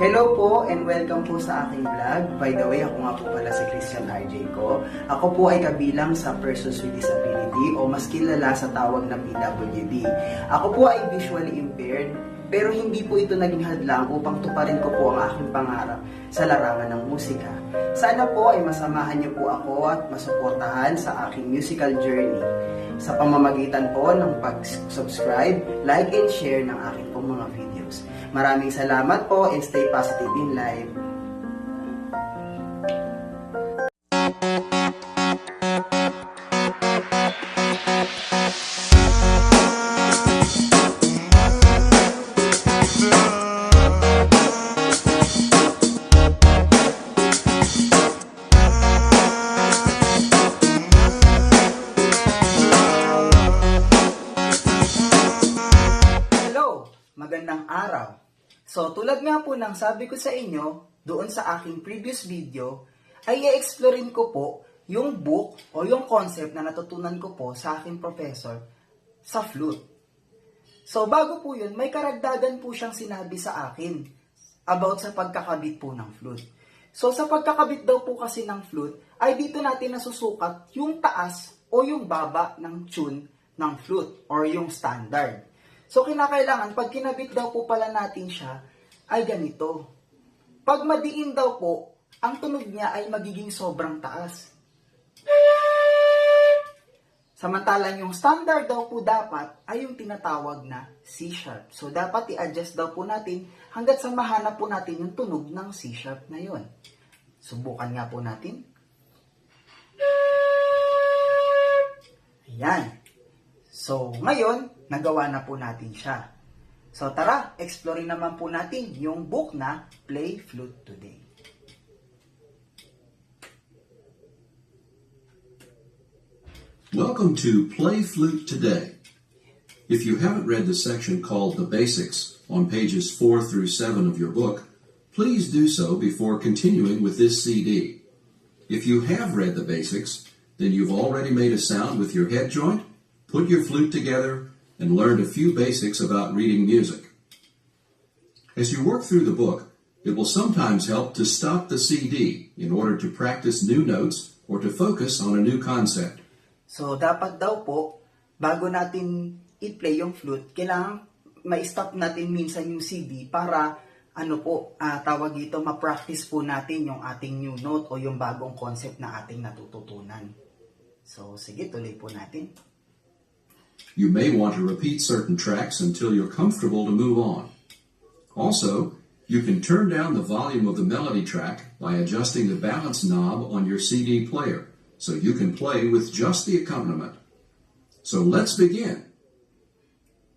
Hello po and welcome po sa aking vlog. By the way, ako nga po pala si Christian RJ ko. Ako po ay kabilang sa Persons with Disability o mas kilala sa tawag na PWD. Ako po ay visually impaired pero hindi po ito naging hadlang upang tuparin ko po ang aking pangarap sa larangan ng musika. Sana po ay masamahan niyo po ako at masuportahan sa aking musical journey sa pamamagitan po ng pag-subscribe, like, and share ng aking pong mga videos. Maraming salamat po and stay positive in life. Magandang araw. So, tulad nga po ng sabi ko sa inyo, doon sa aking previous video, ay i-explorein ko po yung book o yung concept na natutunan ko po sa aking professor sa flute. So, bago po yun, may karagdagan po siyang sinabi sa akin about sa pagkakabit po ng flute. So, sa pagkakabit daw po kasi ng flute, ay dito natin nasusukat yung taas o yung baba ng tune ng flute or yung standard. So, kinakailangan, pag kinabit daw po pala natin siya, ay ganito. Pag madiin daw po, ang tunog niya ay magiging sobrang taas. Samantalang yung standard daw po dapat ay yung tinatawag na C-sharp. So, dapat i-adjust daw po natin hanggat sa mahanap po natin yung tunog ng C-sharp na yon. Subukan nga po natin. Ayan. So, ngayon, nagawa na po natin siya. So, tara, explore naman po natin yung book na Play Flute Today. Welcome to Play Flute Today. If you haven't read the section called The Basics on pages 4 through 7 of your book, please do so before continuing with this CD. If you have read the basics, then you've already made a sound with your head joint, put your flute together, and learned a few basics about reading music. As you work through the book, it will sometimes help to stop the CD in order to practice new notes or to focus on a new concept. So, dapat daw po, bago natin i-play yung flute, kailangan ma-stop natin minsan yung CD para, tawag dito, ma-practice po natin yung ating new note o yung bagong concept na ating natututunan. So, sige, tuloy po natin. You may want to repeat certain tracks until you're comfortable to move on. Also, you can turn down the volume of the melody track by adjusting the balance knob on your CD player, so you can play with just the accompaniment. So let's begin.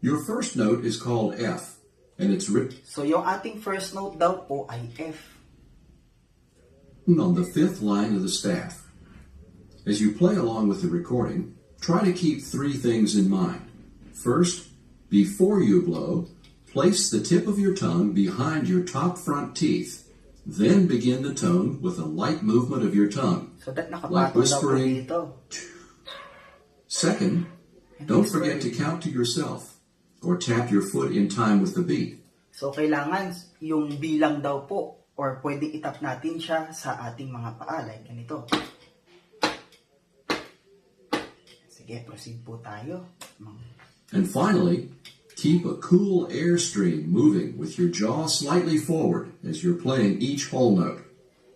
Your first note is called F, and it's written So yung ating first note daw po ay F. On the 5th line of the staff. As you play along with the recording, try to keep 3 things in mind. First, before you blow, place the tip of your tongue behind your top front teeth. Then begin the tone with a light movement of your tongue, So that like nakapatol daw po whispering. dito. Second, don't forget to count to yourself or tap your foot in time with the beat. So kailangan yung bilang daw po or pwedeng itap natin siya sa ating mga paa like ganito. Sige, proceed po tayo. And finally, keep a cool airstream moving with your jaw slightly forward as you're playing each whole note.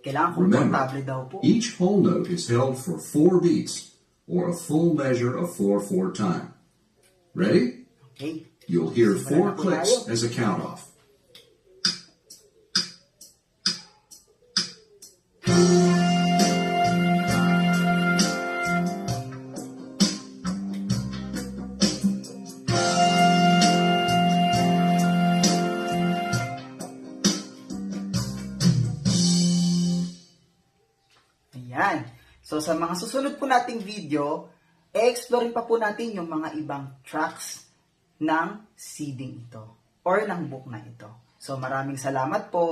Kailangan Remember, komportable daw po. each whole note is held for 4 beats or a full measure of 4/4 time. Ready? Okay. You'll hear Simulan na 4 po clicks tayo. as a count-off. Ayan. So sa mga susunod po nating video, i-explore pa po natin yung mga ibang tracks ng CD ito or ng book na ito. So maraming salamat po.